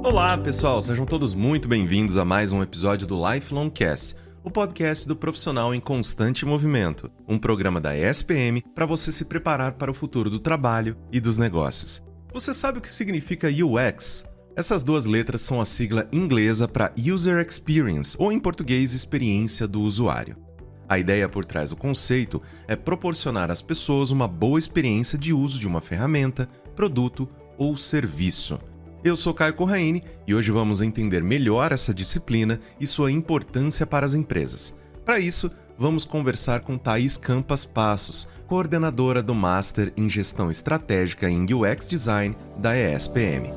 Olá, pessoal, sejam todos muito bem-vindos a mais um episódio do Lifelong Cast, o podcast do profissional em constante movimento, um programa da ESPM para você se preparar para o futuro do trabalho e dos negócios. Você sabe o que significa UX? Essas duas letras são a sigla inglesa para User Experience, ou em português, experiência do usuário. A ideia por trás do conceito é proporcionar às pessoas uma boa experiência de uso de uma ferramenta, produto ou serviço. Eu sou Caio Corraine e hoje vamos entender melhor essa disciplina e sua importância para as empresas. Para isso, vamos conversar com Thaís Campas Passos, coordenadora do Master em Gestão Estratégica em UX Design da ESPM.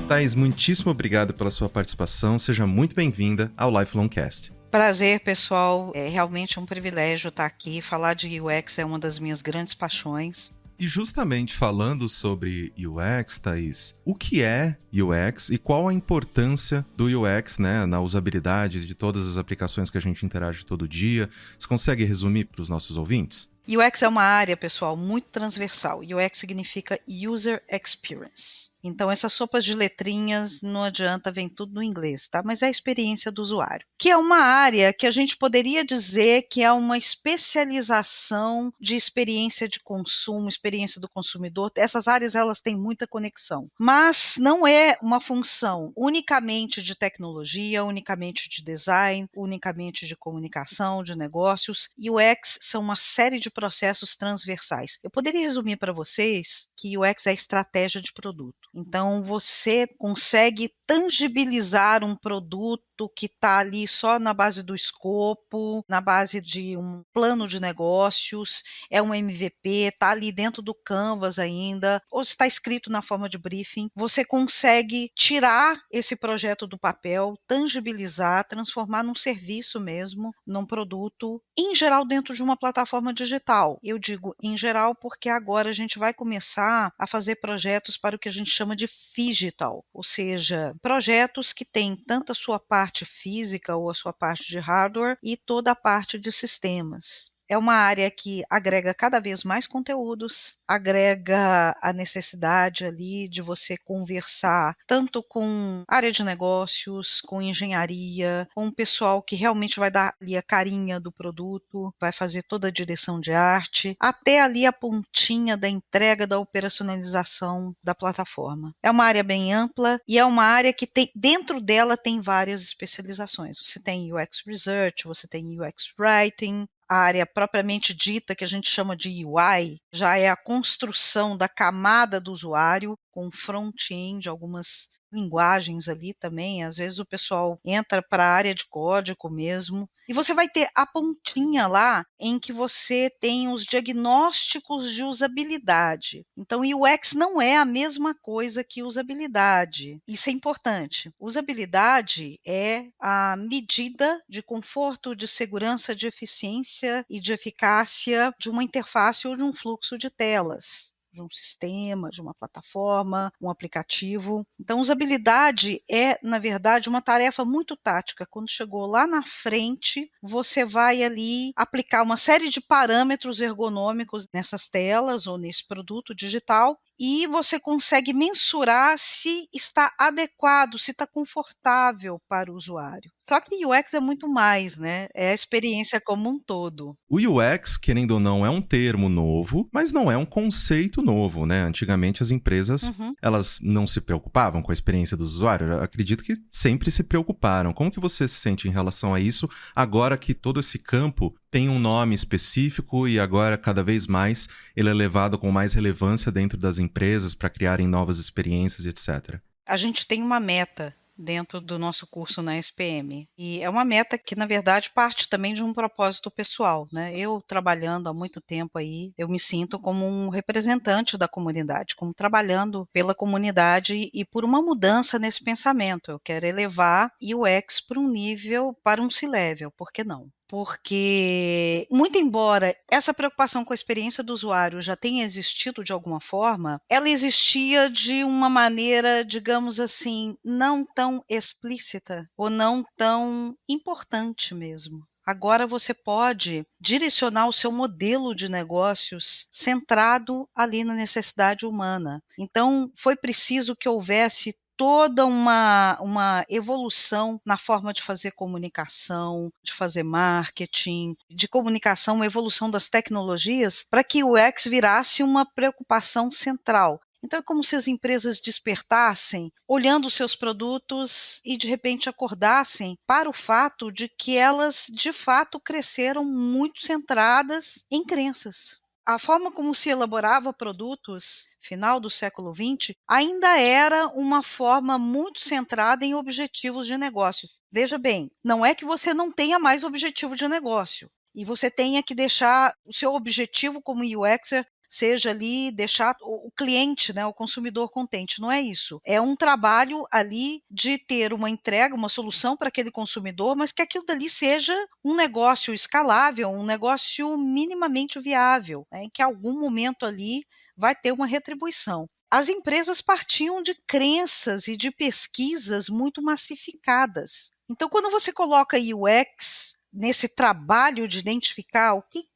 Thaís, muitíssimo obrigado pela sua participação. Seja muito bem-vinda ao Lifelong Cast. Prazer, pessoal. É realmente um privilégio estar aqui. Falar de UX é uma das minhas grandes paixões. E justamente falando sobre UX, Thaís, o que é UX e qual a importância do UX, na usabilidade de todas as aplicações que a gente interage todo dia? Você consegue resumir para os nossos ouvintes? UX é uma área, pessoal, muito transversal. UX significa User Experience. Então, essas sopas de letrinhas, não adianta, vem tudo no inglês, tá? Mas é a experiência do usuário. Que é uma área que a gente poderia dizer que é uma especialização de experiência de consumo, experiência do consumidor. Essas áreas, elas têm muita conexão. Mas não é uma função unicamente de tecnologia, unicamente de design, unicamente de comunicação, de negócios. UX são uma série de processos transversais. Eu poderia resumir para vocês que UX é estratégia de produto. Então, você consegue tangibilizar um produto que está ali só na base do escopo, na base de um plano de negócios, é um MVP, está ali dentro do Canvas ainda, ou está escrito na forma de briefing. Você consegue tirar esse projeto do papel, tangibilizar, transformar num serviço mesmo, num produto, em geral dentro de uma plataforma digital. Eu digo em geral porque agora a gente vai começar a fazer projetos para o que a gente chama de phygital, ou seja, projetos que têm tanto a sua parte física ou a sua parte de hardware e toda a parte de sistemas. É uma área que agrega cada vez mais conteúdos, agrega a necessidade ali de você conversar tanto com área de negócios, com engenharia, com o pessoal que realmente vai dar ali a carinha do produto, vai fazer toda a direção de arte, até ali a pontinha da entrega, da operacionalização da plataforma. É uma área bem ampla e é uma área que tem, dentro dela tem várias especializações. Você tem UX Research, você tem UX Writing, a área propriamente dita, que a gente chama de UI, já é a construção da camada do usuário, com front-end, algumas linguagens ali também. Às vezes o pessoal entra para a área de código mesmo. E você vai ter a pontinha lá em que você tem os diagnósticos de usabilidade. Então, UX não é a mesma coisa que usabilidade. Isso é importante. Usabilidade é a medida de conforto, de segurança, de eficiência e de eficácia de uma interface ou de um fluxo de telas, de um sistema, de uma plataforma, um aplicativo. Então, usabilidade é, na verdade, uma tarefa muito tática. Quando chegou lá na frente, você vai ali aplicar uma série de parâmetros ergonômicos nessas telas ou nesse produto digital e você consegue mensurar se está adequado, se está confortável para o usuário. Só que UX é muito mais, né? É a experiência como um todo. O UX, querendo ou não, é um termo novo, mas não é um conceito novo, né? Antigamente as empresas, elas não se preocupavam com a experiência do usuário. Eu acredito que sempre se preocuparam. Como que você se sente em relação a isso, agora que todo esse campo tem um nome específico e agora, cada vez mais, ele é levado com mais relevância dentro das empresas para criarem novas experiências, etc. A gente tem uma meta dentro do nosso curso na SPM. E é uma meta que, na verdade, parte também de um propósito pessoal, né? Eu, trabalhando há muito tempo aí, eu me sinto como um representante da comunidade, como trabalhando pela comunidade e por uma mudança nesse pensamento. Eu quero elevar UX para um nível, para um C-level, por que não? porque, muito embora essa preocupação com a experiência do usuário já tenha existido de alguma forma, ela existia de uma maneira, digamos assim, não tão explícita ou não tão importante mesmo. Agora você pode direcionar o seu modelo de negócios centrado ali na necessidade humana. Então, foi preciso que houvesse toda uma evolução na forma de fazer comunicação, de fazer marketing, de comunicação, uma evolução das tecnologias, para que o UX virasse uma preocupação central. Então é como se as empresas despertassem, olhando os seus produtos e de repente acordassem para o fato de que elas de fato cresceram muito centradas em crenças. A forma como se elaborava produtos, final do século XX, ainda era uma forma muito centrada em objetivos de negócio. Veja bem, não é que você não tenha mais objetivo de negócio, e você tenha que deixar o seu objetivo como UXer seja ali deixar o cliente, né, o consumidor contente. Não é isso. É um trabalho ali de ter uma entrega, uma solução para aquele consumidor, mas que aquilo dali seja um negócio escalável, um negócio minimamente viável, né, em que algum momento ali vai ter uma retribuição. As empresas partiam de crenças e de pesquisas muito massificadas. Então, quando você coloca UX nesse trabalho de identificar o que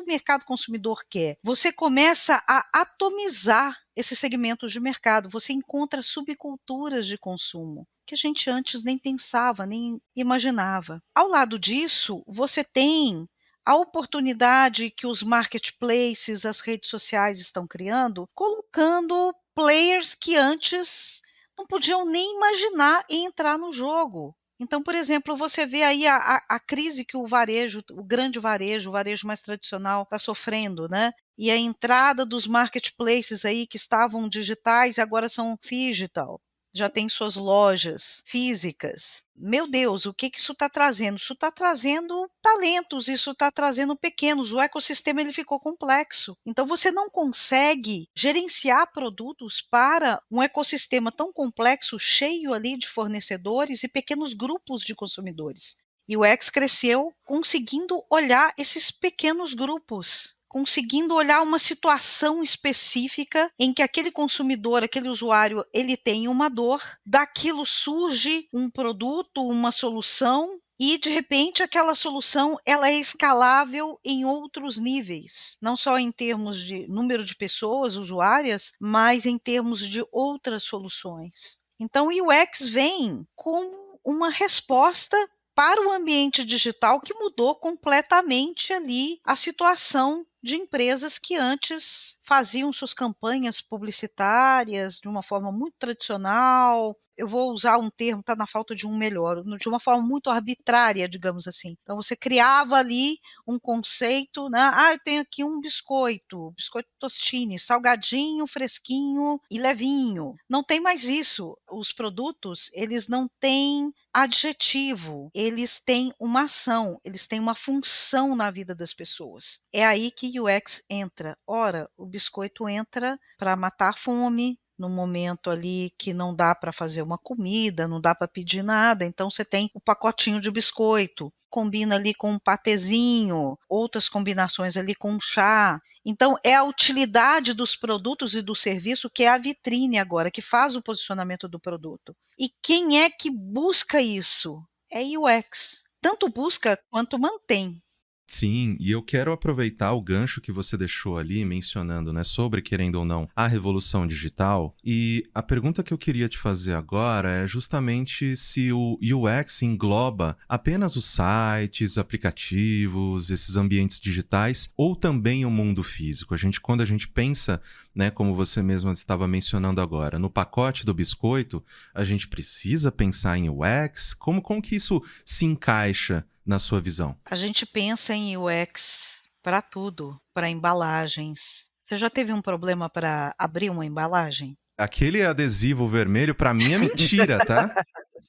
o mercado consumidor quer, você começa a atomizar esses segmentos de mercado, você encontra subculturas de consumo que a gente antes nem pensava, nem imaginava. Ao lado disso, você tem a oportunidade que os marketplaces, as redes sociais estão criando, colocando players que antes não podiam nem imaginar entrar no jogo. Então, por exemplo, você vê aí a crise que o varejo, o grande varejo, o varejo mais tradicional está sofrendo, né? E a entrada dos marketplaces aí que estavam digitais agora são digital. Já tem suas lojas físicas. Meu Deus, o que isso está trazendo? Isso está trazendo talentos, isso está trazendo pequenos. O ecossistema ele ficou complexo. Então você não consegue gerenciar produtos para um ecossistema tão complexo, cheio ali de fornecedores e pequenos grupos de consumidores. E o X cresceu conseguindo olhar esses pequenos grupos, conseguindo olhar uma situação específica em que aquele consumidor, aquele usuário, ele tem uma dor, daquilo surge um produto, uma solução e de repente aquela solução ela é escalável em outros níveis, não só em termos de número de pessoas usuárias, mas em termos de outras soluções. Então o UX vem como uma resposta para o ambiente digital que mudou completamente ali a situação de empresas que antes faziam suas campanhas publicitárias de uma forma muito tradicional. Eu vou usar um termo, está na falta de um melhor, de uma forma muito arbitrária, digamos assim. Então você criava ali um conceito, né? Eu tenho aqui um biscoito tostine, salgadinho, fresquinho e levinho. Não tem mais isso. Os produtos, eles não têm adjetivo, eles têm uma ação, eles têm uma função na vida das pessoas. É aí que o UX entra. Ora, o biscoito entra para matar a fome, no momento ali que não dá para fazer uma comida, não dá para pedir nada, então você tem o pacotinho de biscoito, combina ali com um patezinho, outras combinações ali com um chá. Então é a utilidade dos produtos e do serviço que é a vitrine agora, que faz o posicionamento do produto. E quem é que busca isso? É UX. Tanto busca quanto mantém. Sim, e eu quero aproveitar o gancho que você deixou ali, mencionando, né, sobre, querendo ou não, a revolução digital. E a pergunta que eu queria te fazer agora é justamente se o UX engloba apenas os sites, aplicativos, esses ambientes digitais, ou também o mundo físico. Quando a gente pensa, né, como você mesma estava mencionando agora, no pacote do biscoito, a gente precisa pensar em UX? Como que isso se encaixa na sua visão? A gente pensa em UX para tudo, para embalagens. Você já teve um problema para abrir uma embalagem? Aquele adesivo vermelho, pra mim, é mentira, tá?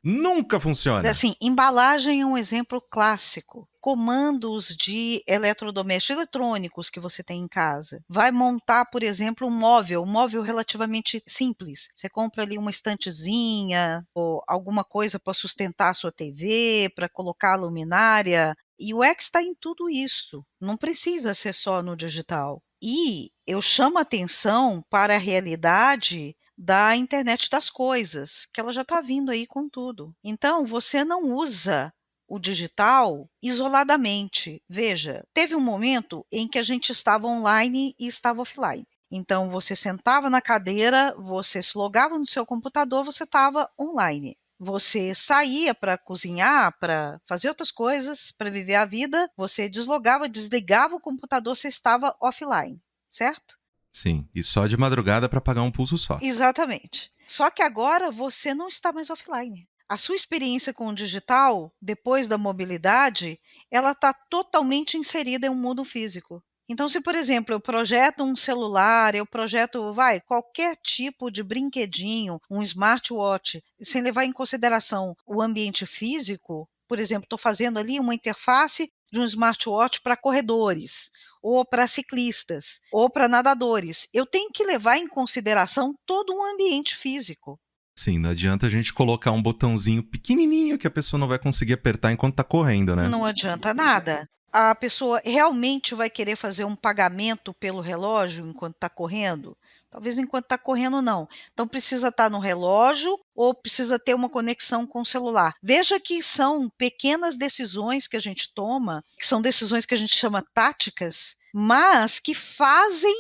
Nunca funciona. Assim, embalagem é um exemplo clássico. Comandos de eletrodomésticos eletrônicos que você tem em casa. Vai montar, por exemplo, um móvel relativamente simples. Você compra ali uma estantezinha ou alguma coisa para sustentar a sua TV, para colocar a luminária. E o UX está em tudo isso, não precisa ser só no digital. E eu chamo atenção para a realidade da internet das coisas, que ela já está vindo aí com tudo. Então, você não usa o digital isoladamente. Veja, teve um momento em que a gente estava online e estava offline. Então, você sentava na cadeira, você se logava no seu computador, você estava online. Você saía para cozinhar, para fazer outras coisas, para viver a vida, você deslogava, desligava o computador, você estava offline, certo? Sim, e só de madrugada para pagar um pulso só. Exatamente. Só que agora você não está mais offline. A sua experiência com o digital, depois da mobilidade, ela está totalmente inserida em um mundo físico. Então, se, por exemplo, eu projeto um celular, eu projeto, qualquer tipo de brinquedinho, um smartwatch, sem levar em consideração o ambiente físico, por exemplo, estou fazendo ali uma interface de um smartwatch para corredores, ou para ciclistas, ou para nadadores. Eu tenho que levar em consideração todo um ambiente físico. Sim, não adianta a gente colocar um botãozinho pequenininho que a pessoa não vai conseguir apertar enquanto tá correndo, né? Não adianta nada. A pessoa realmente vai querer fazer um pagamento pelo relógio enquanto está correndo? Talvez enquanto está correndo não. Então precisa estar no relógio ou precisa ter uma conexão com o celular. Veja que são pequenas decisões que a gente toma, que são decisões que a gente chama táticas, mas que fazem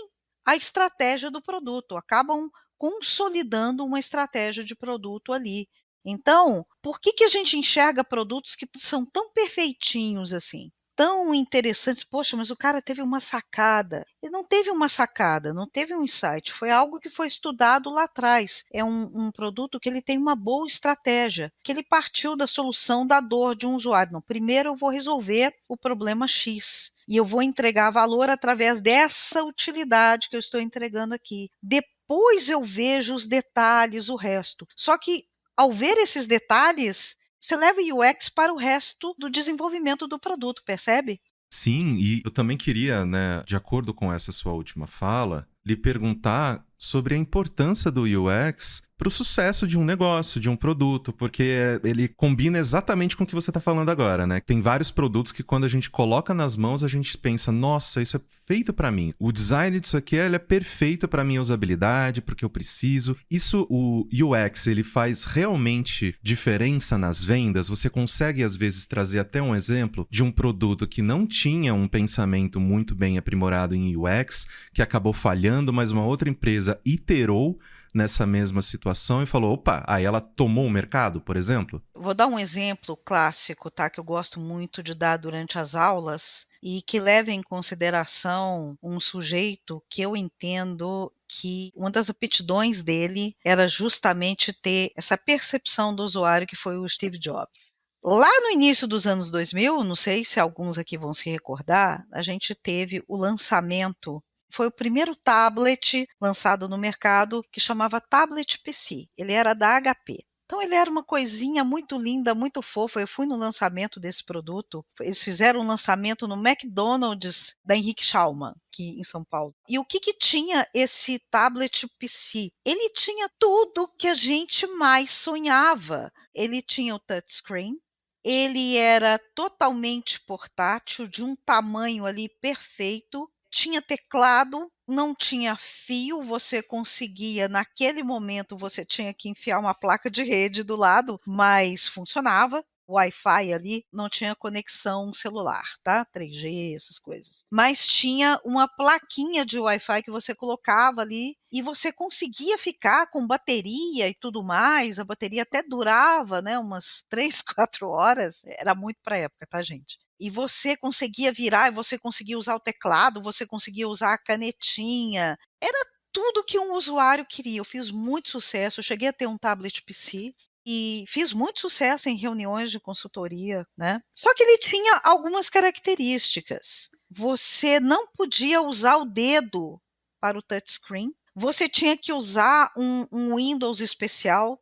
a estratégia do produto, acabam consolidando uma estratégia de produto ali. Então, por que a gente enxerga produtos que são tão perfeitinhos assim? Tão interessantes, poxa, mas o cara teve uma sacada. Ele não teve uma sacada, não teve um insight, foi algo que foi estudado lá atrás. É um produto que ele tem uma boa estratégia, que ele partiu da solução da dor de um usuário. Não, primeiro eu vou resolver o problema X e eu vou entregar valor através dessa utilidade que eu estou entregando aqui. Depois eu vejo os detalhes, o resto. Só que ao ver esses detalhes, você leva o UX para o resto do desenvolvimento do produto, percebe? Sim, e eu também queria, né, de acordo com essa sua última fala, lhe perguntar sobre a importância do UX para o sucesso de um negócio, de um produto, porque ele combina exatamente com o que você está falando agora, né? Tem vários produtos que quando a gente coloca nas mãos, a gente pensa, nossa, isso é feito para mim. O design disso aqui, ele é perfeito para minha usabilidade, porque eu preciso. Isso, o UX, ele faz realmente diferença nas vendas? Você consegue, às vezes, trazer até um exemplo de um produto que não tinha um pensamento muito bem aprimorado em UX, que acabou falhando, mas uma outra empresa iterou nessa mesma situação e falou, opa, aí ela tomou o mercado, por exemplo? Vou dar um exemplo clássico, tá, que eu gosto muito de dar durante as aulas e que leva em consideração um sujeito que eu entendo que uma das aptidões dele era justamente ter essa percepção do usuário, que foi o Steve Jobs. Lá no início dos anos 2000, não sei se alguns aqui vão se recordar, a gente teve o lançamento. Foi o primeiro tablet lançado no mercado que chamava Tablet PC. Ele era da HP. Então ele era uma coisinha muito linda, muito fofa. Eu fui no lançamento desse produto. Eles fizeram um lançamento no McDonald's da Henrique Schaumann, aqui em São Paulo. E o que tinha esse tablet PC? Ele tinha tudo que a gente mais sonhava. Ele tinha o touchscreen, ele era totalmente portátil, de um tamanho ali perfeito, tinha teclado, não tinha fio, você conseguia, naquele momento, você tinha que enfiar uma placa de rede do lado, mas funcionava. Wi-Fi ali, não tinha conexão celular, tá? 3G, essas coisas. Mas tinha uma plaquinha de Wi-Fi que você colocava ali e você conseguia ficar com bateria e tudo mais. A bateria até durava, né, umas 3, 4 horas. Era muito para a época, tá, gente? E você conseguia virar, e você conseguia usar o teclado, você conseguia usar a canetinha. Era tudo que um usuário queria. Eu fiz muito sucesso, eu cheguei a ter um tablet PC e fiz muito sucesso em reuniões de consultoria, né. Só que ele tinha algumas características. Você não podia usar o dedo para o touchscreen, você tinha que usar um Windows especial,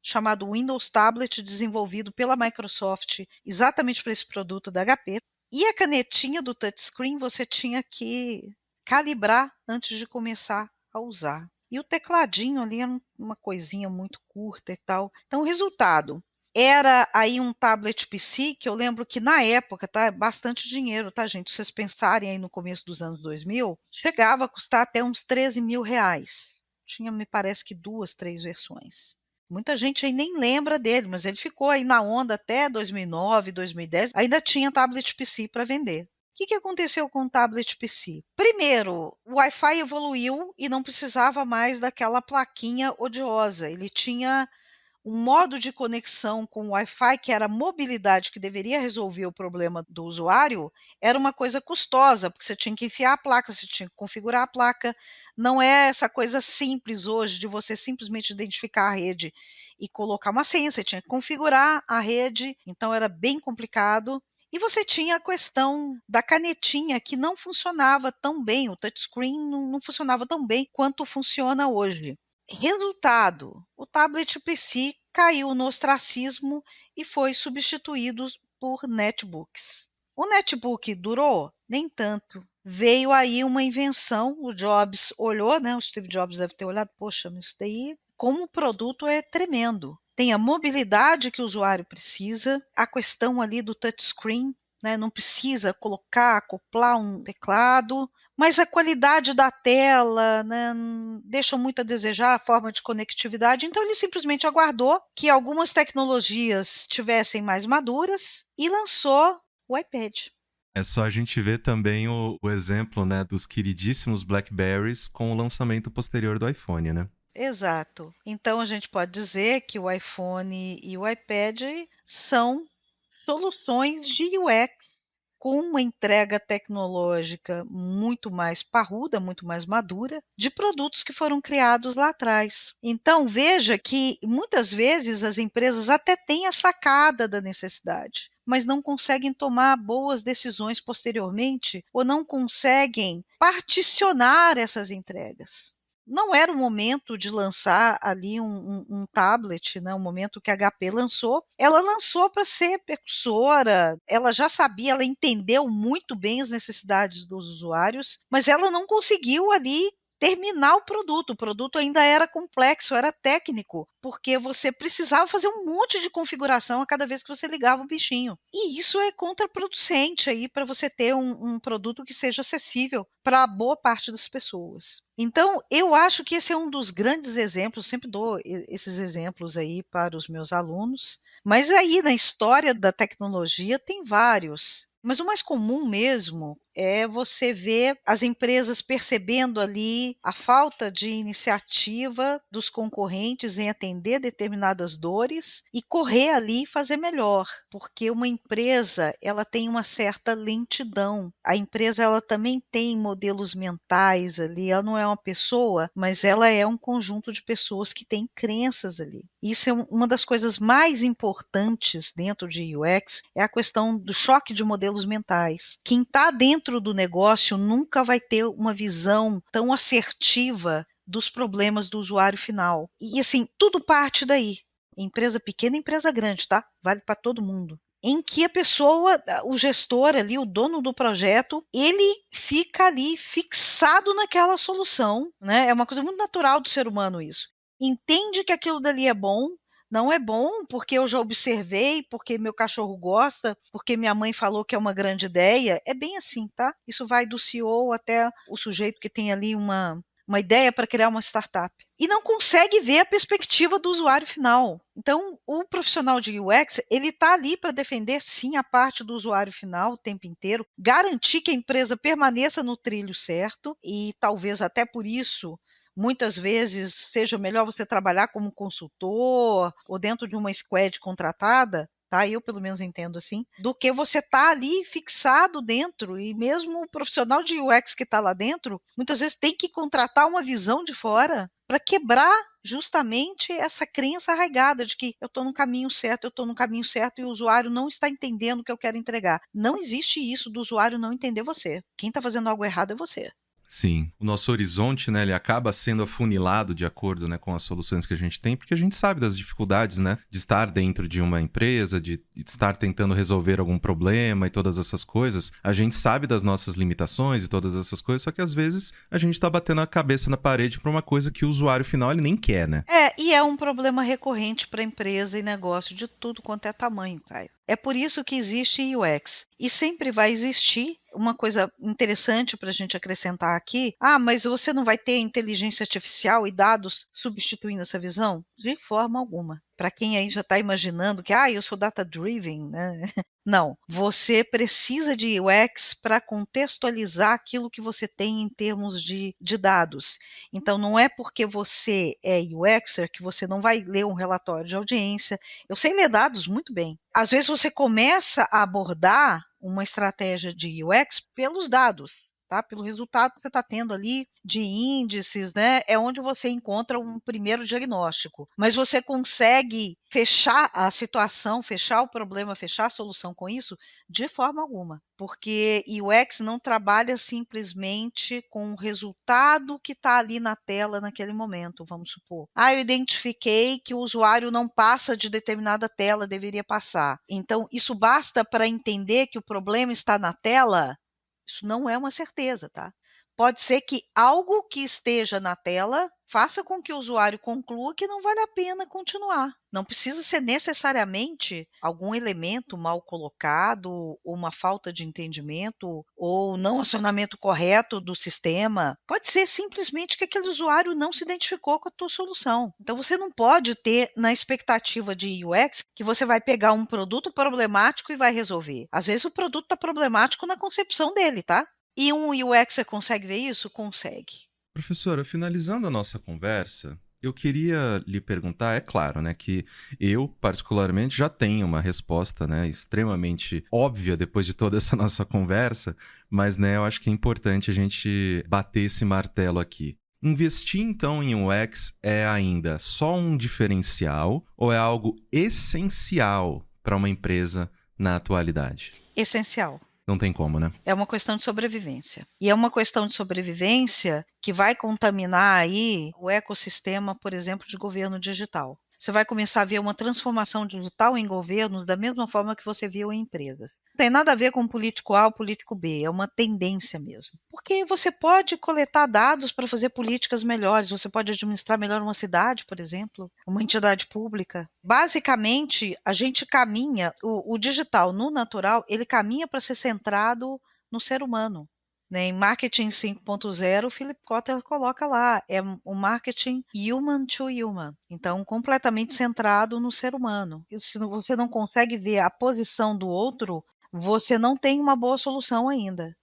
chamado Windows Tablet, desenvolvido pela Microsoft exatamente para esse produto da HP. E a canetinha do touchscreen você tinha que calibrar antes de começar a usar. E o tecladinho ali era uma coisinha muito curta e tal. Então, o resultado, Era aí um tablet PC, que eu lembro que na época, tá, é bastante dinheiro, tá, gente? Se vocês pensarem aí no começo dos anos 2000, chegava a custar até uns R$ 13.000. Tinha, me parece que 2, 3 versões. Muita gente aí nem lembra dele, mas ele ficou aí na onda até 2009, 2010. Ainda tinha tablet PC para vender. O que aconteceu com o tablet PC? Primeiro, o Wi-Fi evoluiu e não precisava mais daquela plaquinha odiosa. Ele tinha um modo de conexão com o Wi-Fi, que era a mobilidade que deveria resolver o problema do usuário, era uma coisa custosa, porque você tinha que enfiar a placa, você tinha que configurar a placa. Não é essa coisa simples hoje de você simplesmente identificar a rede e colocar uma senha, você tinha que configurar a rede, então era bem complicado. E você tinha a questão da canetinha que não funcionava tão bem, o touchscreen não funcionava tão bem quanto funciona hoje. Resultado: o tablet PC caiu no ostracismo e foi substituído por netbooks. O netbook durou? Nem tanto. Veio aí uma invenção, o Jobs olhou, né, o Steve Jobs deve ter olhado, poxa, mas isso daí, como produto é tremendo. Tem a mobilidade que o usuário precisa, a questão ali do touchscreen, né, não precisa colocar, acoplar um teclado, mas a qualidade da tela, né, deixa muito a desejar, a forma de conectividade. Então ele simplesmente aguardou que algumas tecnologias tivessem mais maduras e lançou o iPad. É só a gente ver também o exemplo, né, dos queridíssimos Blackberries com o lançamento posterior do iPhone, né? Exato. Então a gente pode dizer que o iPhone e o iPad são soluções de UX com uma entrega tecnológica muito mais parruda, muito mais madura, de produtos que foram criados lá atrás. Então, veja que muitas vezes as empresas até têm a sacada da necessidade, mas não conseguem tomar boas decisões posteriormente ou não conseguem particionar essas entregas. Não era o momento de lançar ali um tablet, né, o momento que a HP lançou. Ela lançou para ser precursora, ela já sabia, ela entendeu muito bem as necessidades dos usuários, mas ela não conseguiu ali terminar o produto ainda era complexo, era técnico, porque você precisava fazer um monte de configuração a cada vez que você ligava o bichinho. E isso é contraproducente aí para você ter um produto que seja acessível para boa parte das pessoas. Então, eu acho que esse é um dos grandes exemplos, sempre dou esses exemplos aí para os meus alunos, mas aí na história da tecnologia tem vários. Mas o mais comum mesmo é você ver as empresas percebendo ali a falta de iniciativa dos concorrentes em atender determinadas dores e correr ali e fazer melhor, porque uma empresa, ela tem uma certa lentidão. A empresa, ela também tem modelos mentais ali, ela não é uma pessoa, mas ela é um conjunto de pessoas que têm crenças ali. Isso é uma das coisas mais importantes dentro de UX, é a questão do choque de modelos mentais. Quem está dentro do negócio nunca vai ter uma visão tão assertiva dos problemas do usuário final. E assim, tudo parte daí. Empresa pequena, empresa grande, tá? Vale para todo mundo. Em que a pessoa, o gestor ali, o dono do projeto, ele fica ali fixado naquela solução, né? É uma coisa muito natural do ser humano isso. Entende que aquilo dali é bom, não é bom porque eu já observei, porque meu cachorro gosta, porque minha mãe falou que é uma grande ideia. É bem assim, tá? Isso vai do CEO até o sujeito que tem ali uma ideia para criar uma startup. E não consegue ver a perspectiva do usuário final. Então, o profissional de UX, ele está ali para defender, sim, a parte do usuário final o tempo inteiro, garantir que a empresa permaneça no trilho certo e talvez até por isso muitas vezes seja melhor você trabalhar como consultor ou dentro de uma squad contratada, tá? Eu pelo menos entendo assim, do que você estar ali fixado dentro, e mesmo o profissional de UX que está lá dentro, muitas vezes tem que contratar uma visão de fora para quebrar justamente essa crença arraigada de que eu estou no caminho certo, eu estou no caminho certo e o usuário não está entendendo o que eu quero entregar. Não existe isso do usuário não entender você. Quem está fazendo algo errado é você. Sim, o nosso horizonte, né, ele acaba sendo afunilado de acordo, né, com as soluções que a gente tem, porque a gente sabe das dificuldades, né, de estar dentro de uma empresa, de estar tentando resolver algum problema e todas essas coisas. A gente sabe das nossas limitações e todas essas coisas, só que às vezes a gente tá batendo a cabeça na parede para uma coisa que o usuário final ele nem quer, né? E é um problema recorrente para empresa e negócio de tudo quanto é tamanho, Caio. É por isso que existe UX. E sempre vai existir. Uma coisa interessante para a gente acrescentar aqui: mas você não vai ter inteligência artificial e dados substituindo essa visão? De forma alguma. Para quem aí já está imaginando que eu sou data-driven, né? Não, você precisa de UX para contextualizar aquilo que você tem em termos de dados. Então, não é porque você é UXer que você não vai ler um relatório de audiência. Eu sei ler dados muito bem. Às vezes você começa a abordar uma estratégia de UX pelos dados, tá? Pelo resultado que você está tendo ali de índices, né? É onde você encontra um primeiro diagnóstico. Mas você consegue fechar a situação, fechar o problema, fechar a solução com isso? De forma alguma. Porque UX não trabalha simplesmente com o resultado que está ali na tela naquele momento, vamos supor. Eu identifiquei que o usuário não passa de determinada tela, deveria passar. Então, isso basta para entender que o problema está na tela? Isso não é uma certeza, tá? Pode ser que algo que esteja na tela faça com que o usuário conclua que não vale a pena continuar. Não precisa ser necessariamente algum elemento mal colocado, ou uma falta de entendimento, ou não acionamento correto do sistema. Pode ser simplesmente que aquele usuário não se identificou com a tua solução. Então você não pode ter na expectativa de UX que você vai pegar um produto problemático e vai resolver. Às vezes o produto está problemático na concepção dele, tá? E um UXer consegue ver isso? Consegue. Professora, finalizando a nossa conversa, eu queria lhe perguntar, é claro, né, que eu, particularmente, já tenho uma resposta, né, extremamente óbvia depois de toda essa nossa conversa, mas, né, eu acho que é importante a gente bater esse martelo aqui. Investir, então, em UX é ainda só um diferencial ou é algo essencial para uma empresa na atualidade? Essencial. Não tem como, né? É uma questão de sobrevivência. E é uma questão de sobrevivência que vai contaminar aí o ecossistema, por exemplo, de governo digital. Você vai começar a ver uma transformação digital em governos da mesma forma que você viu em empresas. Não tem nada a ver com político A ou político B, é uma tendência mesmo. Porque você pode coletar dados para fazer políticas melhores, você pode administrar melhor uma cidade, por exemplo, uma entidade pública. Basicamente, a gente caminha, o digital no natural, ele caminha para ser centrado no ser humano. Em Marketing 5.0, o Philip Kotler coloca lá, é o marketing human to human, então completamente centrado no ser humano. E se você não consegue ver a posição do outro, você não tem uma boa solução ainda.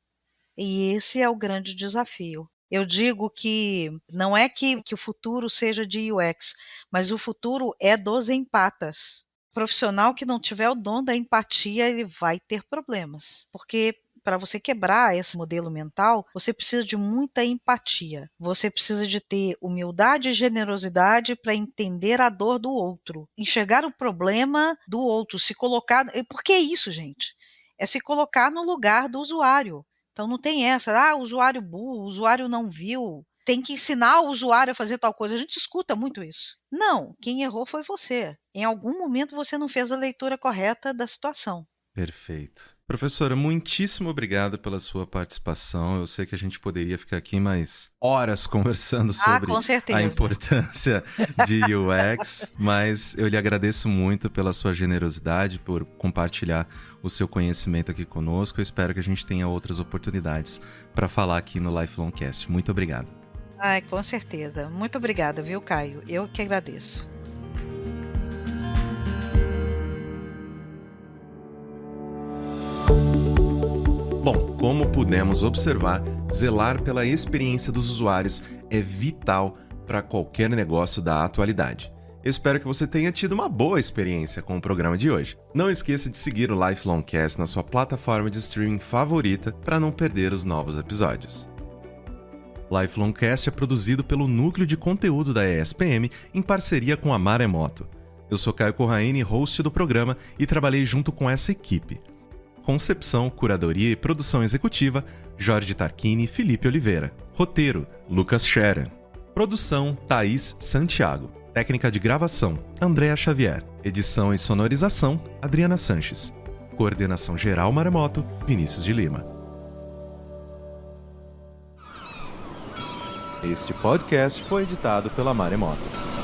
E esse é o grande desafio. Eu digo que não é que o futuro seja de UX, mas o futuro é dos empatas. O profissional que não tiver o dom da empatia, ele vai ter problemas, porque para você quebrar esse modelo mental, você precisa de muita empatia. Você precisa de ter humildade e generosidade para entender a dor do outro, enxergar o problema do outro, se colocar. Por que isso, gente? É se colocar no lugar do usuário. Então não tem essa, usuário burro, usuário não viu, tem que ensinar o usuário a fazer tal coisa. A gente escuta muito isso. Não, quem errou foi você. Em algum momento você não fez a leitura correta da situação. Perfeito. Professora, muitíssimo obrigado pela sua participação. Eu sei que a gente poderia ficar aqui mais horas conversando sobre Com certeza. a importância de UX, mas eu lhe agradeço muito pela sua generosidade, por compartilhar o seu conhecimento aqui conosco. Eu espero que a gente tenha outras oportunidades para falar aqui no Lifelong Cast. Muito obrigado. Com certeza. Muito obrigada, viu, Caio? Eu que agradeço. Bom, como pudemos observar, zelar pela experiência dos usuários é vital para qualquer negócio da atualidade. Eu espero que você tenha tido uma boa experiência com o programa de hoje. Não esqueça de seguir o Lifelong Cast na sua plataforma de streaming favorita para não perder os novos episódios. Lifelong Cast é produzido pelo Núcleo de Conteúdo da ESPM em parceria com a Maremoto. Eu sou Caio Corraine, host do programa, e trabalhei junto com essa equipe. Concepção, curadoria e produção executiva, Jorge Tarquini e Felipe Oliveira. Roteiro, Lucas Scherer. Produção, Thaís Santiago. Técnica de gravação, Andréa Xavier. Edição e sonorização, Adriana Sanches. Coordenação geral Maremoto, Vinícius de Lima. Este podcast foi editado pela Maremoto.